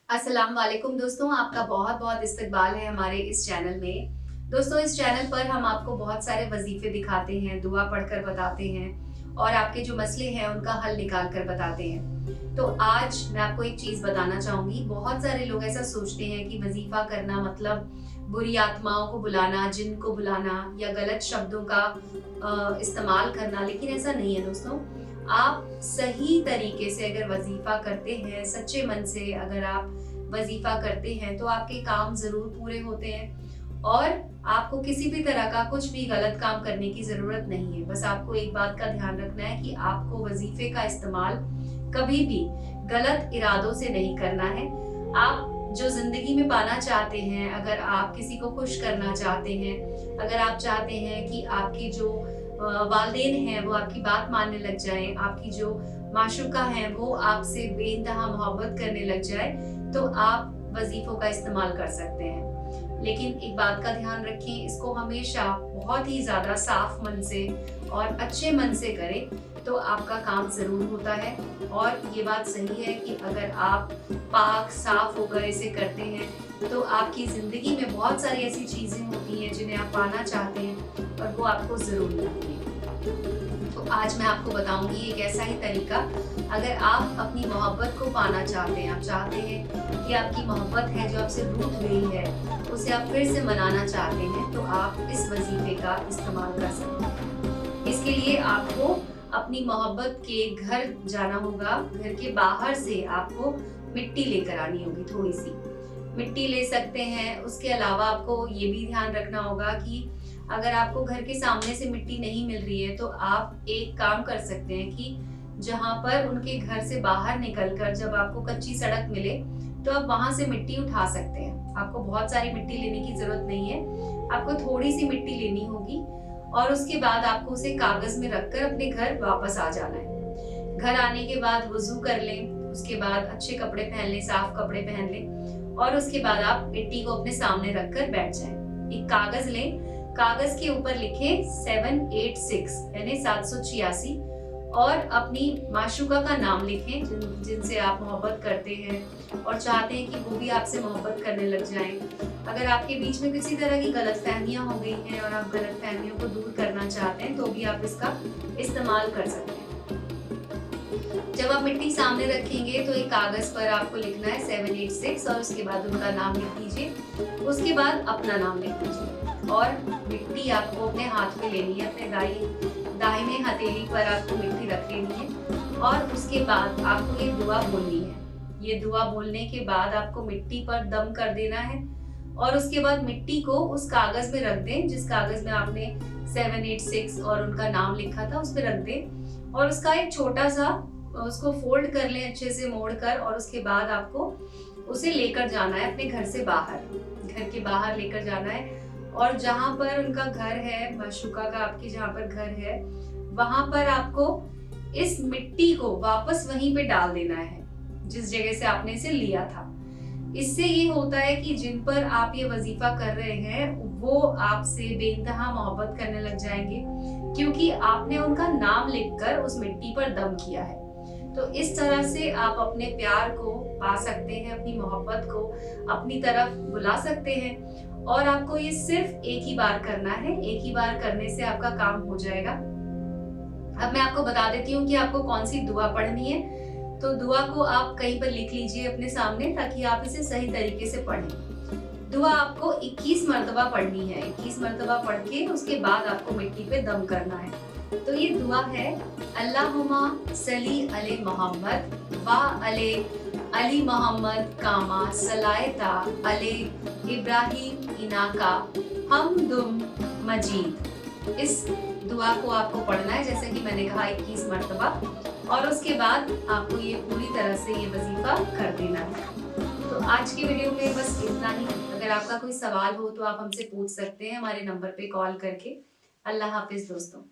अस्सलाम वालेकुम दोस्तों, आपका बहुत बहुत इस्तकबाल है हमारे इस चैनल में। दोस्तों, इस चैनल पर हम आपको बहुत सारे वजीफे दिखाते हैं, दुआ पढ़कर बताते हैं और आपके जो मसले हैं उनका हल निकाल कर बताते हैं। तो आज मैं आपको एक चीज़ बताना चाहूँगी। बहुत सारे लोग ऐसा सोचते हैं कि वजीफा करना मतलब बुरी आत्माओं को बुलाना, जिन को बुलाना या गलत शब्दों का इस्तेमाल करना, लेकिन ऐसा नहीं है दोस्तों। आप सही तरीके से अगर वजीफा करते हैं, सच्चे मन से अगर आप वजीफा करते हैं तो आपके काम जरूर पूरे होते हैं और आपको किसी भी तरह का कुछ भी गलत काम करने की जरूरत नहीं है। बस आपको एक बात का ध्यान रखना है कि आपको वजीफे का इस्तेमाल कभी भी गलत इरादों से नहीं करना है। आप जो जिंदगी में पाना चाहते हैं, अगर आप किसी को खुश करना चाहते हैं, अगर आप चाहते हैं कि आपकी जो वालिदैन हैं वो आपकी बात मानने लग जाएं, आपकी जो माशूका हैं वो आपसे बेइंतहा मोहब्बत करने लग जाए, तो आप वजीफों का इस्तेमाल कर सकते हैं। लेकिन एक बात का ध्यान रखें, इसको हमेशा बहुत ही ज्यादा साफ मन से और अच्छे मन से करें तो आपका काम जरूर होता है। और ये बात सही है कि अगर आप पाक साफ होकर इसे करते हैं तो आपकी जिंदगी में बहुत सारी ऐसी चीजें होती हैं जिन्हें आप पाना चाहते हैं और वो आपको जरूर मिलती है। तो आज मैं आपको बताऊंगी एक ऐसा ही तरीका। अगर आप अपनी मोहब्बत को पाना चाहते हैं, आप चाहते हैं कि आपकी मोहब्बत है जो आपसे रूठ गई है उसे आप फिर से मनाना चाहते हैं, तो आप इस वजीफे का इस्तेमाल कर सकते हैं। इसके लिए आपको अपनी मोहब्बत के घर जाना होगा। घर के बाहर से आपको मिट्टी लेकर आनी होगी, थोड़ी सी मिट्टी ले सकते हैं। उसके अलावा आपको ये भी ध्यान रखना होगा कि अगर आपको घर के सामने से मिट्टी नहीं मिल रही है तो आप एक काम कर सकते हैं कि जहां पर उनके घर से बाहर निकलकर जब आपको कच्ची सड़क मिले तो आप वहां से मिट्टी उठा सकते हैं। आपको बहुत सारी मिट्टी लेने की जरूरत नहीं है, आपको थोड़ी सी मिट्टी लेनी होगी और उसके बाद आपको उसे कागज में रखकर अपने घर वापस आ जाना है। घर आने के बाद वुजू कर लें, उसके बाद अच्छे कपड़े पहन लें, साफ कपड़े पहन लें और उसके बाद आप मिट्टी को अपने सामने रखकर बैठ जाएं। एक कागज लें, कागज के ऊपर लिखें 786 यानी 786 और अपनी माशूका का नाम लिखें जिनसे आप मोहब्बत करते हैं और चाहते हैं कि वो भी आपसे मोहब्बत करने लग जाएं। अगर आपके बीच में किसी तरह की गलतफहमियां हो गई हैं और आप गलतफहमियों को दूर करना चाहते हैं तो भी आप इसका इस्तेमाल कर सकते हैं। जब आप मिट्टी सामने रखेंगे तो एक कागज पर आपको लिखना है 786 और उसके बाद उनका नाम लिख दीजिए। उसके बाद अपना नाम लिख दीजिए और मिट्टी आपको अपने हाथ में लेनी है, अपने दाहिने हथेली पर आपको मिट्टी रख लेनी है और उसके बाद आपको ये दुआ बोलनी है। ये दुआ बोलने के बाद आपको मिट्टी पर दम कर देना है और उसके बाद मिट्टी को उस कागज में रख दें जिस कागज में आपने 786 और उनका नाम लिखा था, उस पर रख दें और उसका एक छोटा सा उसको फोल्ड कर लें अच्छे से मोड़ कर और उसके बाद आपको उसे लेकर जाना है अपने घर से बाहर, घर के बाहर लेकर जाना है और जहां पर उनका घर है, माशूका का आपकी जहां पर घर है, वहां पर आपको इस मिट्टी को वापस वहीं पे डाल देना है जिस जगह से आपने इसे लिया था। इससे ये होता है कि जिन पर आप ये वजीफा कर रहे हैं वो आपसे बेइंतहा मोहब्बत करने लग जाएंगे क्योंकि आपने उनका नाम लिखकर उस मिट्टी पर दम किया है। तो इस तरह से आप अपने प्यार को पा सकते हैं, अपनी मोहब्बत को अपनी तरफ बुला सकते हैं और आपको ये सिर्फ एक ही बार करना है। एक ही बार करने से आपका काम हो जाएगा। अब मैं आपको बता देती हूँ कि आपको कौन सी दुआ पढ़नी है। तो दुआ को आप कहीं पर लिख लीजिए अपने सामने ताकि आप इसे सही तरीके से पढ़ें। दुआ आपको 21 मरतबा पढ़नी है। 21 मरतबा पढ़ के उसके बाद आपको मिट्टी पे दम करना है। तो ये दुआ है, अल्लाहुम्मा सल्ली अले मोहम्मद वा अले अली मोहम्मद कामा सलायता अले इब्राहिम इनाका हमदुम मजीद। इस दुआ को आपको पढ़ना है जैसे कि मैंने कहा 21 मरतबा और उसके बाद आपको ये पूरी तरह से ये वजीफा कर देना है। तो आज की वीडियो में बस इतना ही। अगर आपका कोई सवाल हो तो आप हमसे पूछ सकते हैं हमारे नंबर पे कॉल करके। अल्लाह हाफिज दोस्तों।